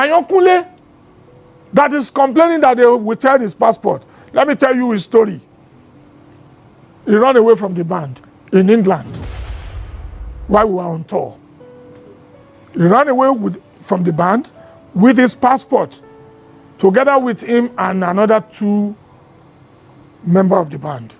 Kunle that is complaining that they withheld his passport. Let me tell you his story. He ran away from the band in England while we were on tour. He ran away from the band with his passport, together with him and another 2 members of the band.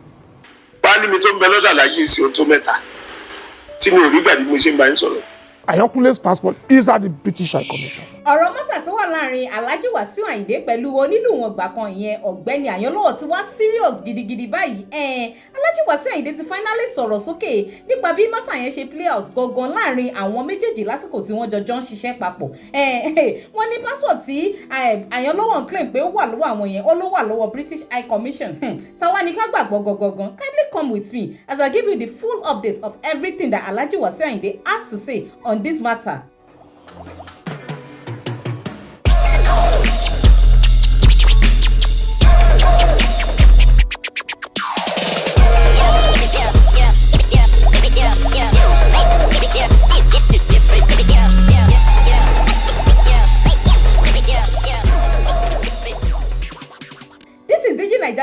Kunle's passport is at the British High Commission. ọ̀rọ̀ mọ́tà tó wà láàrin Alhaji Wasiu Ayinde pẹ̀lú onílù wọn gbà kan ìyẹn ọ̀gbẹ́ni Ayanlowo ti wá serious gidigidi báyìí. Alhaji Wasiu Ayinde ti finally sọ̀rọ̀ sókè nípa bí mọ́tà yẹn ṣe play out gangan láàrin àwọn méjèèjì lásìkò tí wọ́n jọjọ́ ń ṣiṣẹ́ papọ̀. Wọ́n ní passport tí Ayanlowo ń claim pé ó wà lọ́wọ́ àwọn yẹn ó ló wà lọ́wọ́ British High Commission. Táwa ni ká gbàgbọ́ gangan. Kindly come with me as I give you the full update of everything that Alhaji Wasiu Ayinde has to say on this matter.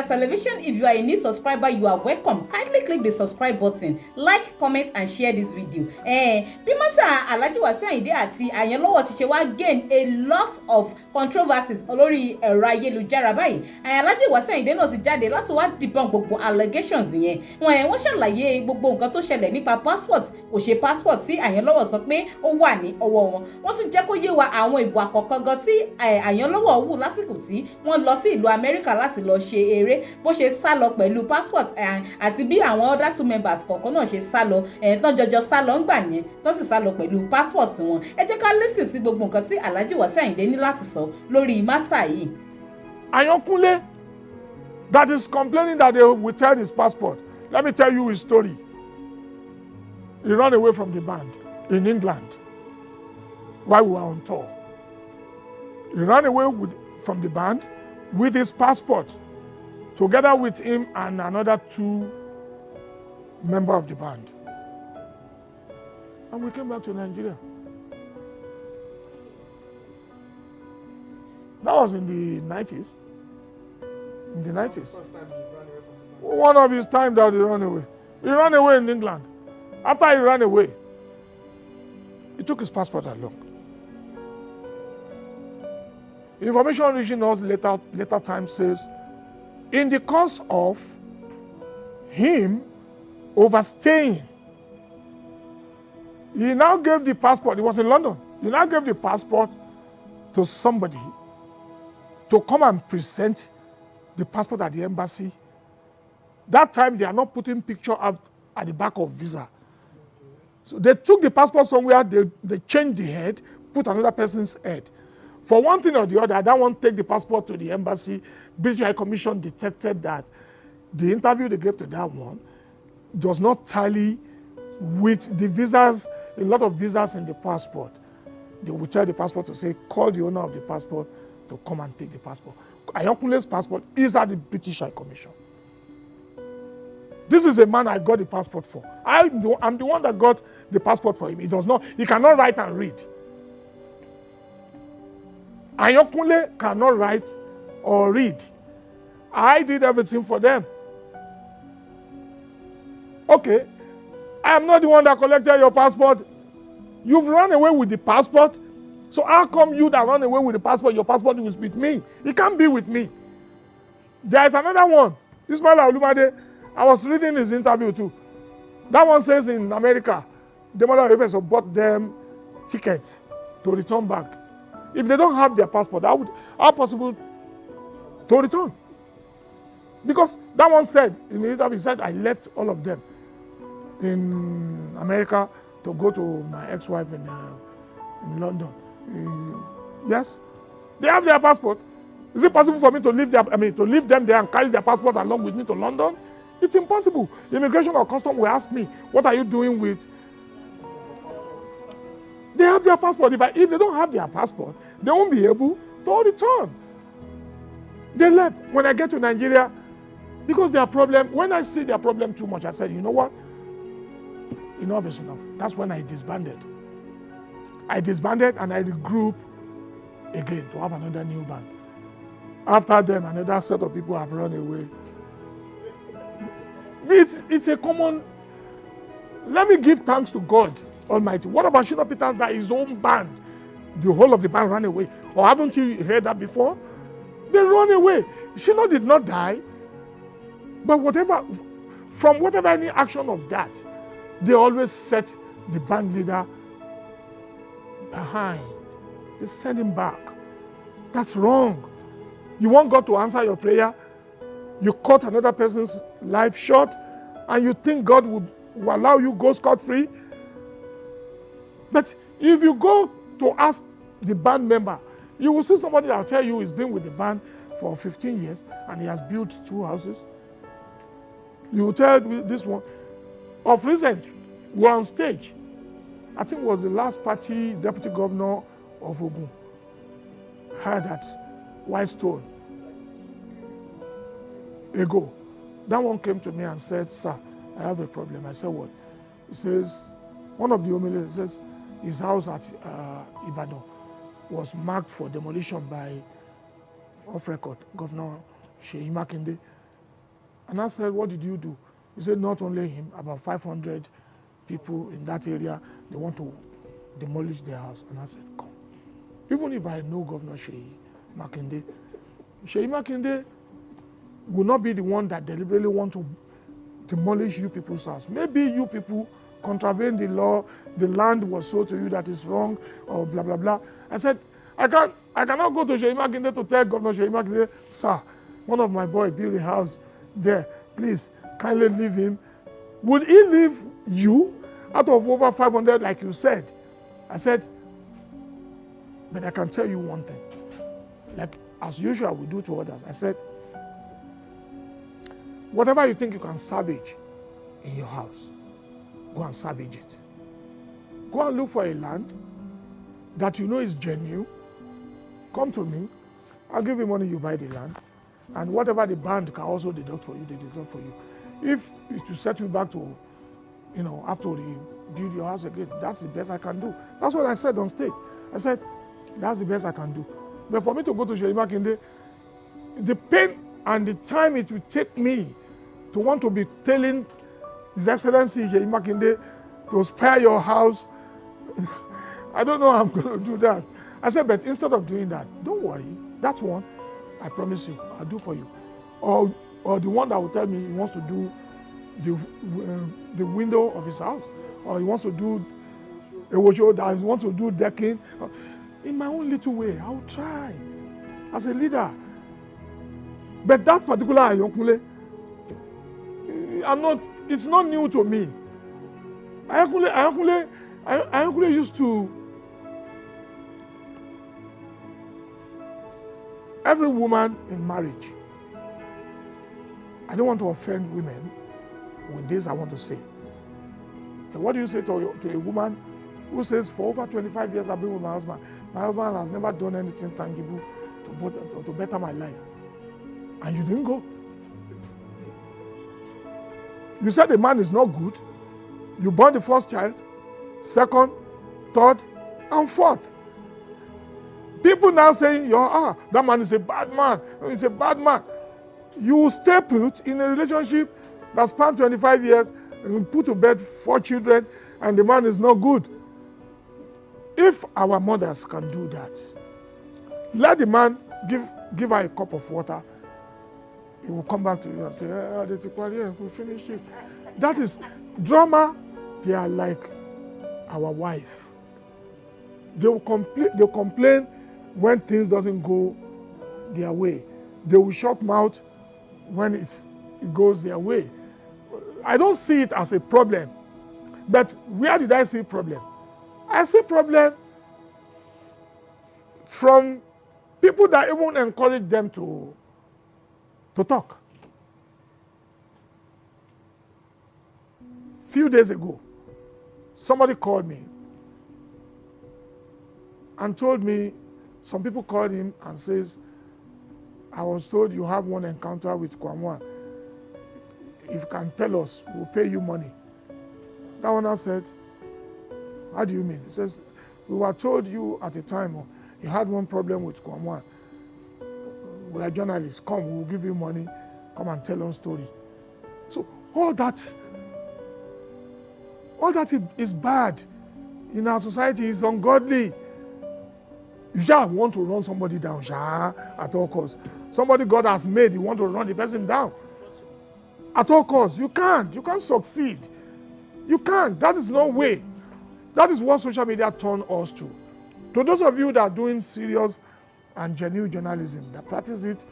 Television. If you are a new subscriber, you are welcome. Kindly click the subscribe button, like, comment and share this video. Bí mọ́tà Alhaji Wasiu Ayinde àti Ayanlowo ti ṣe wá gain a lot of controversies lórí ẹ̀rọ ayélujára báyìí. Alhaji Wasiu Ayinde náà ti jáde láti wá debunk gbogbo allegations yẹn. Wọ́n ṣàlàyé gbogbo nǹkan tó ṣẹlẹ̀ nípa passport kò ṣe passport tí Ayanlowo sọ pé ó wà ní ọwọ́ wọn. Wọ́n tún jẹ́ kó yé wa àwọn ìbò àkọ́kọ́ gan tí Ayanlowo wù lásìkò tí wọ́n lọ sí ìlú Amẹ́ríkà láti lọ ṣe eré, bó ṣe sá lọ pẹ̀lú passport àti bí àwọn other 2 members kọ̀ọ̀kan náà ṣe sá lọ tán jọjọ sá lọ ńgbà yẹn tán sì sá lọ pẹ̀lú passport wọn. Ẹ jẹ́ ká listen sí gbogbo nǹkan tí Alhaji Wasiu Ayinde ní láti sọ lórí mátà yìí. Kunle that is complaining that they withheld his passport. Let me tell you his story. He ran away from the band in England while we were on tour. He ran away from the band with his passport, together with him and another 2 members of the band. And we came back to Nigeria. That was in the 90s. In the 90s. First time he ran away from the band. One of his times that he ran away. He ran away in England. After he ran away, he took his passport along. Information reaching us later time says, in the course of him overstaying, he now gave the passport. He was in London. He now gave the passport to somebody to come and present the passport at the embassy. That time, they are not putting picture at the back of visa. So they took the passport somewhere, they changed the head, put another person's head. For one thing or the other, that one take the passport to the embassy. British High Commission detected that the interview they gave to that one does not tally with the visas, a lot of visas in the passport. They will tell the passport to say, call the owner of the passport to come and take the passport. Kunle's passport is at the British High Commission. This is a man I got the passport for. I'm the one that got the passport for him. He cannot write and read. Kunle cannot write or read. I did everything for them. Okay, I am not the one that collected your passport. You've run away with the passport. So how come you that run away with the passport, your passport is with me? It can't be with me. There is another one. Ismail Olumade, I was reading his interview too. That one says in America, the mother of Efeso bought them tickets to return back. If they don't have their passport, how possible to return? Because that one said, in the interview, he said, I left all of them in America to go to my ex-wife in London. Yes, they have their passport. Is it possible for me to leave them there and carry their passport along with me to London? It's impossible. Immigration or custom will ask me, what are you doing with? They have their passport. If they don't have their passport, they won't be able to return. They left. When I get to Nigeria, because their problem, when I see their problem too much, I said, you know what? Enough is enough. That's when I disbanded. I disbanded and I regrouped again to have another new band. After them, another set of people have run away. It's a common. Let me give thanks to God Almighty. What about Shina Peters that his own band, the whole of the band ran away? Or haven't you heard that before? They run away. Shina did not die. But from whatever any action of that, they always set the band leader behind. They send him back. That's wrong. You want God to answer your prayer, you cut another person's life short, and you think God will allow you go scot-free. But if you go to ask the band member, you will see somebody that will tell you he's been with the band for 15 years and he has built 2 houses. You will tell this one. Of recent, we're on stage. I think it was the last party deputy governor of Ogun had at White Stone ago. That one came to me and said, "Sir, I have a problem." I said, "What?" He says, one of the homilies says, his house at Ibadan was marked for demolition by, off record, Governor Seyi Makinde. And I said, "What did you do?" He said, "Not only him, about 500 people in that area, they want to demolish their house." And I said, "Come. Even if I know Governor Seyi Makinde will not be the one that deliberately want to demolish you people's house. Maybe you people contravene the law, the land was sold to you that is wrong, or blah, blah, blah." I said, I cannot go to Seyi Makinde to tell Governor Seyi Makinde, "Sir, one of my boys built a house there. Please, kindly leave him." Would he leave you out of over 500 like you said? I said, but I can tell you one thing. Like as usual we do to others. I said, whatever you think you can salvage in your house, go and salvage it. Go and look for a land that you know is genuine. Come to me. I'll give you money, you buy the land. And whatever the band can also deduct for you, they deduct for you. If it will set you back to, have to rebuild your house again, that's the best I can do. That's what I said on stage. I said, that's the best I can do. But for me to go to Seyi Makinde, the pain and the time it will take me to want to be telling His Excellency Seyi Makinde to spare your house, I don't know how I'm going to do that. I said, but instead of doing that, don't worry. That's one, I promise you, I'll do for you. Or the one that will tell me he wants to do the window of his house, or he wants to do a washo, that he wants to do decking. In my own little way, I will try as a leader. But that particular Ayankunle, it's not new to me. Ayankunle used to, every woman in marriage, I don't want to offend women with this I want to say. And what do you say to a woman who says, for over 25 years I've been with my husband has never done anything tangible to better my life, and you didn't go? You said the man is not good. You born the first child, second, third, and fourth. People now saying, that man is a bad man. He's a bad man. You stay put in a relationship that spanned 25 years and put to bed 4 children, and the man is not good. If our mothers can do that, let the man give her a cup of water. He will come back to you and say, we finished it. That is drama. They are like our wife. They will complain when things doesn't go their way. They will shut mouth when it goes their way. I don't see it as a problem. But where did I see problem? I see problem from people that even encourage them to talk. Few days ago, somebody called me and told me, some people called him and says, I was told you have one encounter with Kwamwa. If you can tell us, we'll pay you money. That one I said, how do you mean? He says, we were told you at the time, You had one problem with Kwamwan. We are journalists. Come, we'll give you money. Come and tell us story. So all that is bad in our society. Is ungodly. You just want to run somebody down, at all costs. Somebody God has made, you want to run the person down at all costs. You can't. You can't succeed. You can't. That is no way. That is what social media turned us to. To those of you that are doing serious and genuine journalism, that practice it,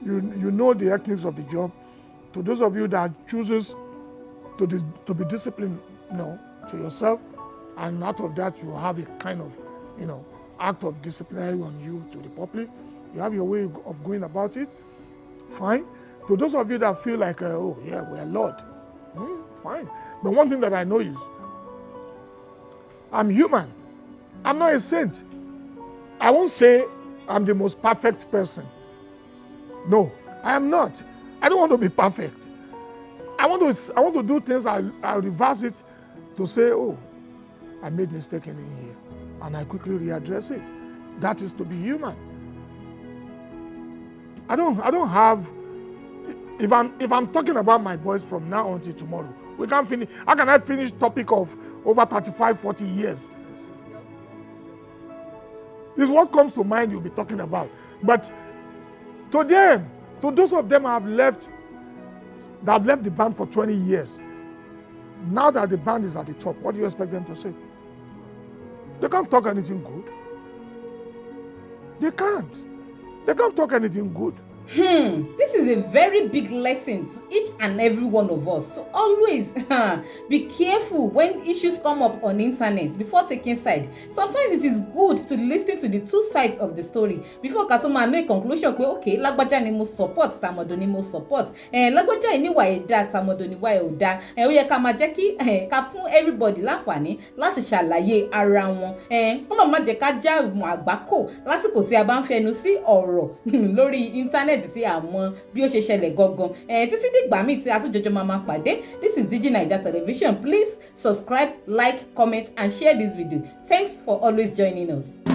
you know the ethics of the job. To those of you that chooses to be disciplined, to yourself, and out of that you have a kind of, act of disciplinary on you to the public. You have your way of going about it. Fine. To those of you that feel like, we're Lord, fine. But one thing that I know is, I'm human. I'm not a saint. I won't say I'm the most perfect person. No, I am not. I don't want to be perfect. I want to do things. I'll reverse it to say, I made mistake in here, and I quickly readdress it. That is to be human. I don't have. If I'm talking about my boys from now until tomorrow, we can't finish. How can I finish topic of over 35, 40 years? It's what comes to mind you'll be talking about. But to those of them that have left the band for 20 years, now that the band is at the top, what do you expect them to say? They can't talk anything good. They can't talk anything good. This is a very big lesson to each and every one of us. So always be careful when issues come up on internet before taking side. Sometimes it is good to listen to the two sides of the story before customer make conclusion pé okay, lágbájá ni mo support, tàmọ̀dò ni mo support. Lágbájá ni wà ẹ̀dá, tàmọ̀dò ni wà ẹ̀dá. Ó yẹ ká máa jẹ́ kí ká fún everybody láǹfààní láti ṣàlàyé ara wọn. Kọ́lọ̀ má jẹ́ ká já àgbákò lásìkò tí a bá ń fẹnu sí ọ̀rọ̀ lórí internet tí a mọ̀ bí ó ṣe ṣẹlẹ̀ gangan. Títí dìgbà míì tí a tún jọjọ máa pàdé. This is Digi Naija Television. Please subscribe, like, comment and share this video. Thanks for always joining us.